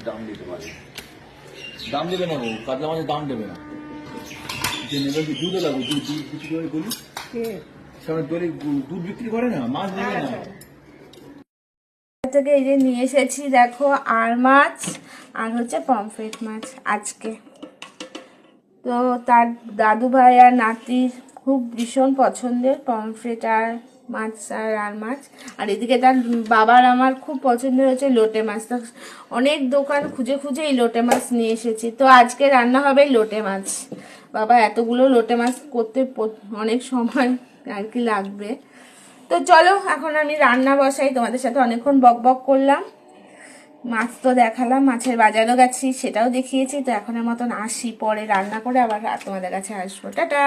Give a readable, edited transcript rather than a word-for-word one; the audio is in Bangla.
দাম দিতে পারে। দাম দেবে না, কাতলা মাছের দাম দেবে না। যে নেবে কি দুধও লাগবে, দুধ বিক্রি করে বলি সেখানে তোর দুধ বিক্রি করে না, মাছ নেবে না। থেকে এই যে নিয়ে এসেছি দেখো, আর মাছ আর হচ্ছে পমফ্রেট মাছ আজকে। তো তার দাদু ভাই আর নাতির খুব ভীষণ পছন্দের পমফ্রেট আর মাছ আর মাছ। আর এদিকে তার বাবার আমার খুব পছন্দের হচ্ছে লোটে মাছ। তো অনেক দোকান খুঁজে খুঁজে এই লোটে মাছ নিয়ে এসেছি। তো আজকে রান্না হবে লোটে মাছ। বাবা এতগুলো লোটে মাছ করতে অনেক সময় আর কি লাগবে। তো চলো এখন আমি রান্না বসাই, তোমাদের সাথে অনেকক্ষণ বক বক করলাম। মাছ তো দেখালাম, মাছের বাজারও গেছি সেটাও দেখিয়েছি। তো এখনের মতন আসি, পরে রান্না করে আবার তোমাদের কাছে আসবো। টাটা।